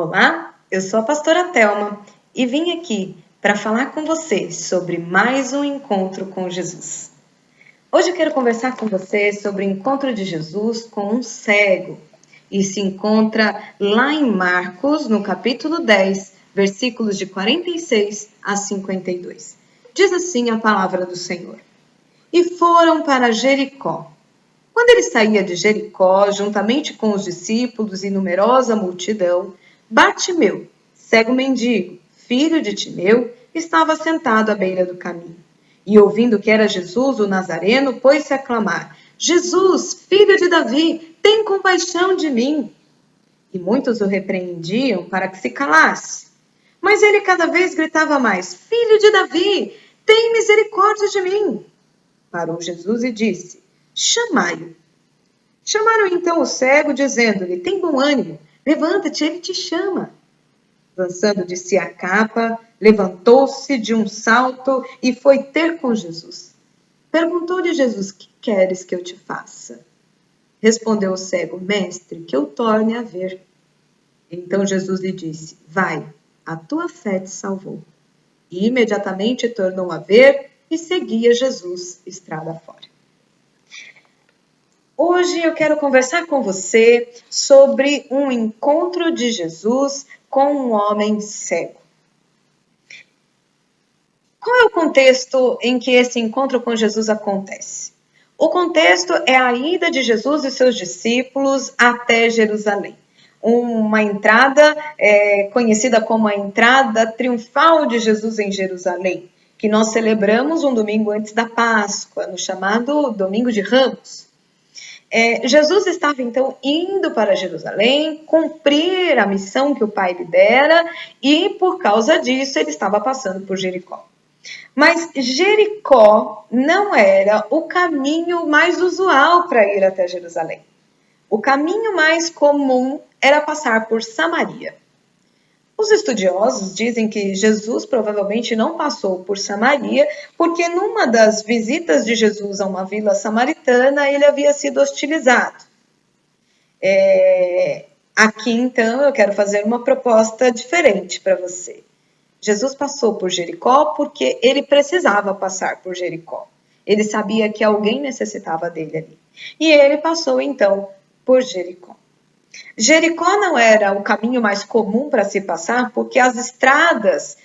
Olá, eu sou a pastora Thelma e vim aqui para falar com você sobre mais um encontro com Jesus. Hoje eu quero conversar com você sobre o encontro de Jesus com um cego. E se encontra lá em Marcos, no capítulo 10, versículos de 46 a 52. Diz assim a palavra do Senhor. E foram para Jericó. Quando ele saía de Jericó, juntamente com os discípulos e numerosa multidão, Bartimeu, cego mendigo, filho de Timeu, estava sentado à beira do caminho. E ouvindo que era Jesus, o Nazareno, pôs-se a clamar: Jesus, filho de Davi, tem compaixão de mim. E muitos o repreendiam para que se calasse. Mas ele cada vez gritava mais: Filho de Davi, tem misericórdia de mim. Parou Jesus e disse: Chamai-o. Chamaram então o cego, dizendo-lhe: Tem bom ânimo, levanta-te, ele te chama. Lançando de si a capa, levantou-se de um salto e foi ter com Jesus. Perguntou-lhe Jesus: Que queres que eu te faça? Respondeu o cego: Mestre, que eu torne a ver. Então Jesus lhe disse: Vai, a tua fé te salvou. E imediatamente tornou a ver e seguia Jesus estrada fora. Hoje eu quero conversar com você sobre um encontro de Jesus com um homem cego. Qual é o contexto em que esse encontro com Jesus acontece? O contexto é a ida de Jesus e seus discípulos até Jerusalém. Uma entrada conhecida como a entrada triunfal de Jesus em Jerusalém, que nós celebramos um domingo antes da Páscoa, no chamado Domingo de Ramos. Jesus estava então indo para Jerusalém, cumprir a missão que o Pai lhe dera, e por causa disso ele estava passando por Jericó. Mas Jericó não era o caminho mais usual para ir até Jerusalém. O caminho mais comum era passar por Samaria. Os estudiosos dizem que Jesus provavelmente não passou por Samaria, porque numa das visitas de Jesus a uma vila samaritana, ele havia sido hostilizado. Aqui, então, eu quero fazer uma proposta diferente para você. Jesus passou por Jericó porque ele precisava passar por Jericó. Ele sabia que alguém necessitava dele ali. E ele passou, então, por Jericó. Jericó não era o caminho mais comum para se passar, porque as estradas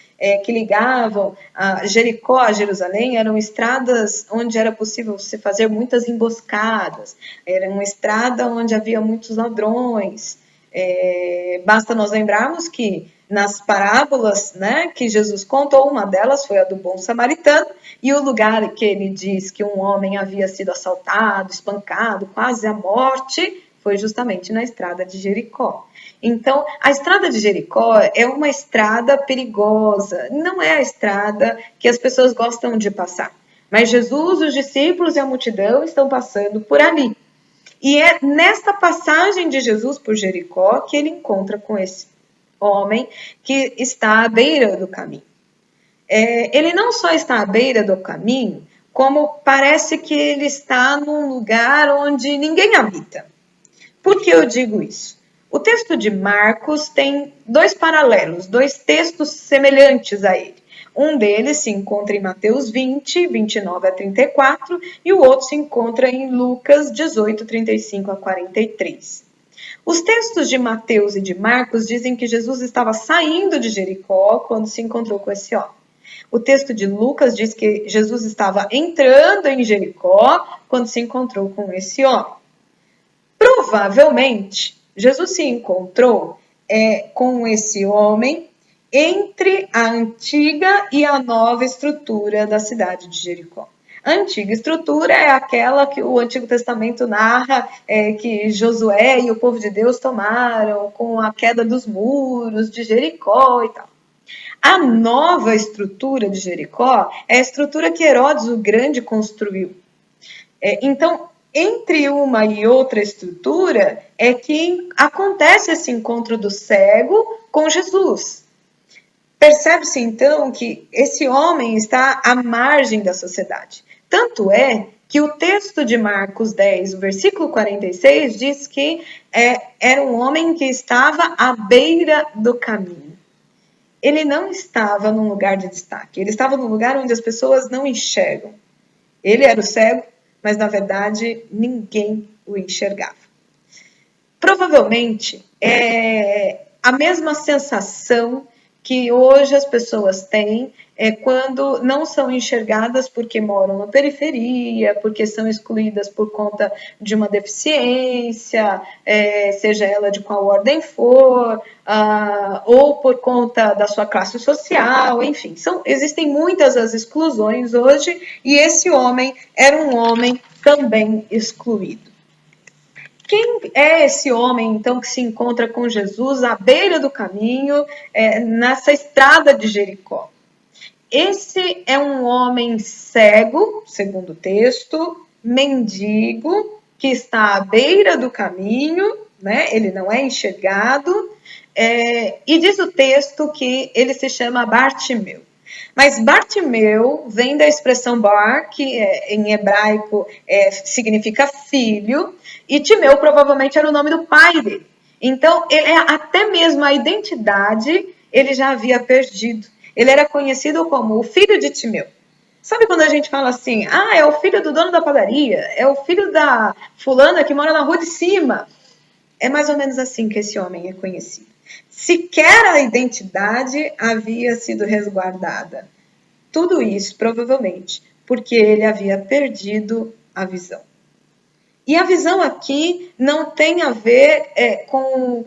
que ligavam a Jericó a Jerusalém eram estradas onde era possível se fazer muitas emboscadas, era uma estrada onde havia muitos ladrões. Basta nós lembrarmos que nas parábolas, né, que Jesus contou, uma delas foi a do bom samaritano, e o lugar que ele diz que um homem havia sido assaltado, espancado, quase à morte, foi justamente na estrada de Jericó. Então, a estrada de Jericó é uma estrada perigosa, não é a estrada que as pessoas gostam de passar. Mas Jesus, os discípulos e a multidão estão passando por ali. E é nesta passagem de Jesus por Jericó que ele encontra com esse homem que está à beira do caminho. Ele não só está à beira do caminho, como parece que ele está num lugar onde ninguém habita. Por que eu digo isso? O texto de Marcos tem dois paralelos, dois textos semelhantes a ele. Um deles se encontra em Mateus 20, 29 a 34, e o outro se encontra em Lucas 18, 35 a 43. Os textos de Mateus e de Marcos dizem que Jesus estava saindo de Jericó quando se encontrou com esse homem. O texto de Lucas diz que Jesus estava entrando em Jericó quando se encontrou com esse homem. Provavelmente, Jesus se encontrou com esse homem entre a antiga e a nova estrutura da cidade de Jericó. A antiga estrutura é aquela que o Antigo Testamento narra que Josué e o povo de Deus tomaram com a queda dos muros de Jericó e tal. A nova estrutura de Jericó é a estrutura que Herodes o Grande construiu. Então, entre uma e outra estrutura é que acontece esse encontro do cego com Jesus. Percebe-se, então, que esse homem está à margem da sociedade. Tanto é que o texto de Marcos 10, o versículo 46, diz que era um homem que estava à beira do caminho. Ele não estava num lugar de destaque, ele estava num lugar onde as pessoas não enxergam. Ele era o cego, mas na verdade ninguém o enxergava. Provavelmente é a mesma sensação que hoje as pessoas têm quando não são enxergadas porque moram na periferia, porque são excluídas por conta de uma deficiência, seja ela de qual ordem for, ou por conta da sua classe social, enfim, existem muitas as exclusões hoje, e esse homem era um homem também excluído. Quem é esse homem, então, que se encontra com Jesus à beira do caminho, nessa estrada de Jericó? Esse é um homem cego, segundo o texto, mendigo, que está à beira do caminho, né? Ele não é enxergado, e diz o texto que ele se chama Bartimeu. Mas Bartimeu vem da expressão bar, que em hebraico significa filho, e Timeu provavelmente era o nome do pai dele. Então, até mesmo a identidade ele já havia perdido. Ele era conhecido como o filho de Timeu. Sabe quando a gente fala assim, é o filho do dono da padaria, é o filho da fulana que mora na rua de cima? É mais ou menos assim que esse homem é conhecido. Sequer a identidade havia sido resguardada. Tudo isso, provavelmente, porque ele havia perdido a visão. E a visão aqui não tem a ver com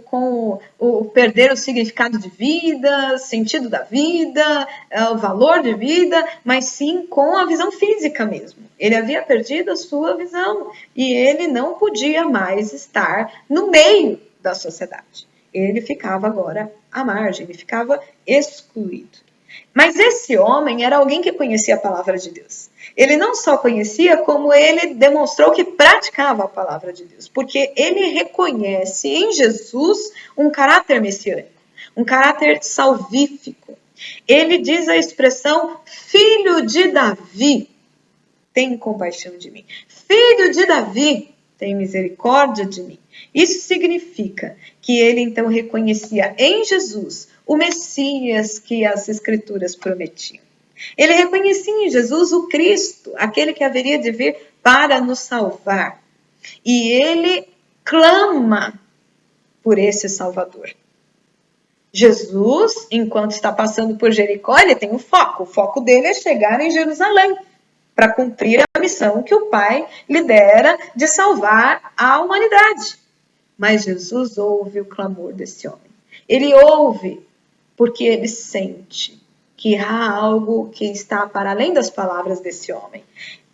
o perder o significado de vida, sentido da vida, o valor de vida, mas sim com a visão física mesmo. Ele havia perdido a sua visão e ele não podia mais estar no meio da sociedade. Ele ficava agora à margem, ele ficava excluído. Mas esse homem era alguém que conhecia a palavra de Deus. Ele não só conhecia, como ele demonstrou que praticava a palavra de Deus, porque ele reconhece em Jesus um caráter messiânico, um caráter salvífico. Ele diz a expressão filho de Davi, tem compaixão de mim. Filho de Davi, tem misericórdia de mim. Isso significa que ele então reconhecia em Jesus o Messias que as Escrituras prometiam. Ele reconhecia em Jesus o Cristo, aquele que haveria de vir para nos salvar. E ele clama por esse Salvador. Jesus, enquanto está passando por Jericó, ele tem um foco. O foco dele é chegar em Jerusalém, para cumprir a missão que o Pai lhe dera de salvar a humanidade. Mas Jesus ouve o clamor desse homem. Ele ouve porque ele sente que há algo que está para além das palavras desse homem.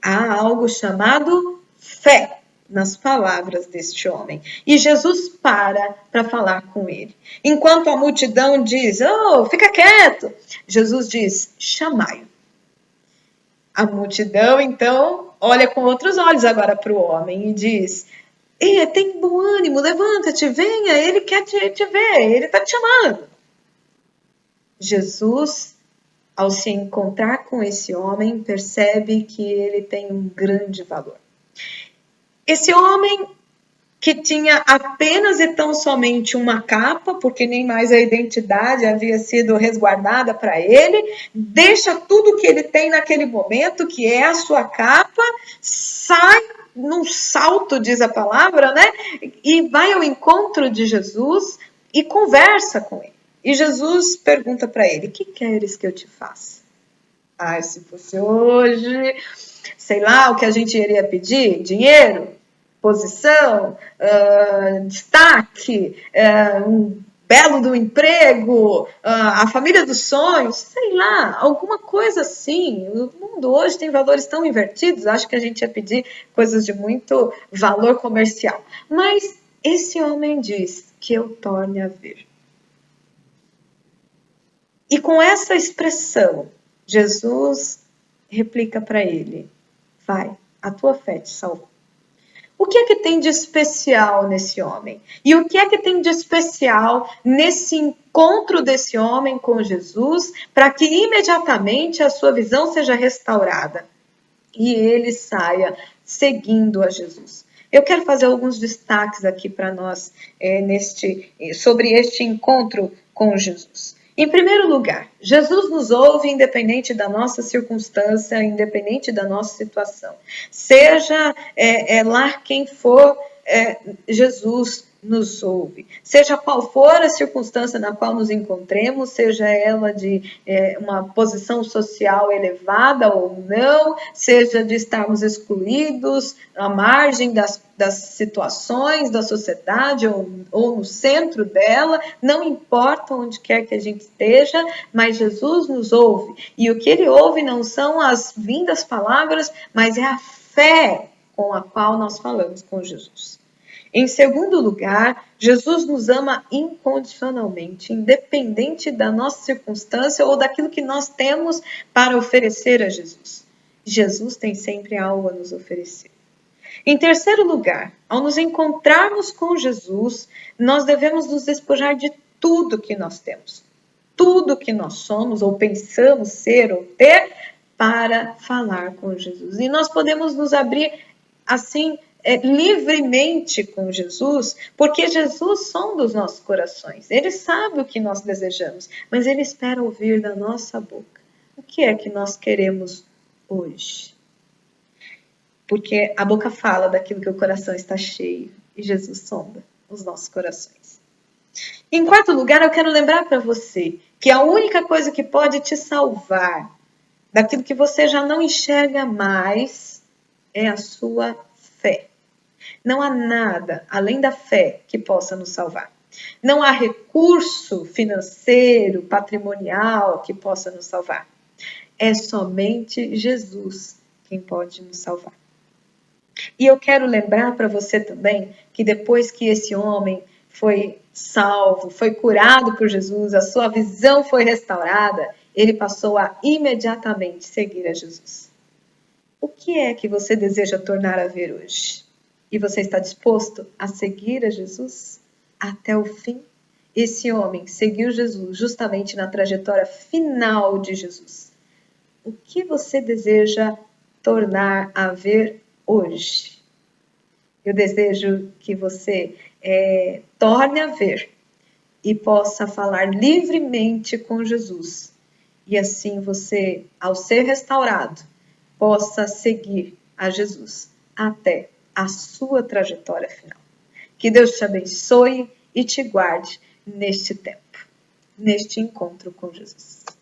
Há algo chamado fé nas palavras deste homem. E Jesus para falar com ele. Enquanto a multidão diz, fica quieto, Jesus diz, chamai-o. A multidão, então, olha com outros olhos agora para o homem e diz, tem bom ânimo, levanta-te, venha, ele quer te ver, ele está te chamando. Jesus, ao se encontrar com esse homem, percebe que ele tem um grande valor. Esse homem que tinha apenas e tão somente uma capa, porque nem mais a identidade havia sido resguardada para ele, deixa tudo que ele tem naquele momento, que é a sua capa, sai num salto, diz a palavra, né? E vai ao encontro de Jesus e conversa com ele. E Jesus pergunta para ele, que queres que eu te faça? Se fosse hoje, sei lá, o que a gente iria pedir? Dinheiro? Posição? Destaque? Um belo do emprego? A família dos sonhos? Sei lá, alguma coisa assim. O mundo hoje tem valores tão invertidos, acho que a gente ia pedir coisas de muito valor comercial. Mas esse homem diz que eu torne a ver. E com essa expressão, Jesus replica para ele, vai, a tua fé te salvou. O que é que tem de especial nesse homem? E o que é que tem de especial nesse encontro desse homem com Jesus para que imediatamente a sua visão seja restaurada? E ele saia seguindo a Jesus. Eu quero fazer alguns destaques aqui para nós sobre este encontro com Jesus. Em primeiro lugar, Jesus nos ouve independente da nossa circunstância, independente da nossa situação. Seja lá quem for, Jesus nos ouve. Seja qual for a circunstância na qual nos encontremos, seja ela de uma posição social elevada ou não, seja de estarmos excluídos, à margem das situações da sociedade ou no centro dela, não importa onde quer que a gente esteja, mas Jesus nos ouve. E o que ele ouve não são as vindas palavras, mas é a fé com a qual nós falamos com Jesus. Em segundo lugar, Jesus nos ama incondicionalmente, independente da nossa circunstância ou daquilo que nós temos para oferecer a Jesus. Jesus tem sempre algo a nos oferecer. Em terceiro lugar, ao nos encontrarmos com Jesus, nós devemos nos despojar de tudo que nós temos, tudo que nós somos ou pensamos ser ou ter, para falar com Jesus. E nós podemos nos abrir assim livremente com Jesus, porque Jesus sonda os nossos corações. Ele sabe o que nós desejamos, mas ele espera ouvir da nossa boca. O que é que nós queremos hoje? Porque a boca fala daquilo que o coração está cheio, e Jesus sonda os nossos corações. Em quarto lugar, eu quero lembrar para você que a única coisa que pode te salvar daquilo que você já não enxerga mais é a sua fé. Não há nada além da fé que possa nos salvar. Não há recurso financeiro, patrimonial que possa nos salvar. É somente Jesus quem pode nos salvar. E eu quero lembrar para você também que depois que esse homem foi salvo, foi curado por Jesus, a sua visão foi restaurada, ele passou a imediatamente seguir a Jesus. O que é que você deseja tornar a ver hoje? E você está disposto a seguir a Jesus até o fim? Esse homem seguiu Jesus justamente na trajetória final de Jesus. O que você deseja tornar a ver hoje? Eu desejo que você torne a ver e possa falar livremente com Jesus. E assim você, ao ser restaurado, possa seguir a Jesus até a sua trajetória final. Que Deus te abençoe e te guarde neste tempo, neste encontro com Jesus.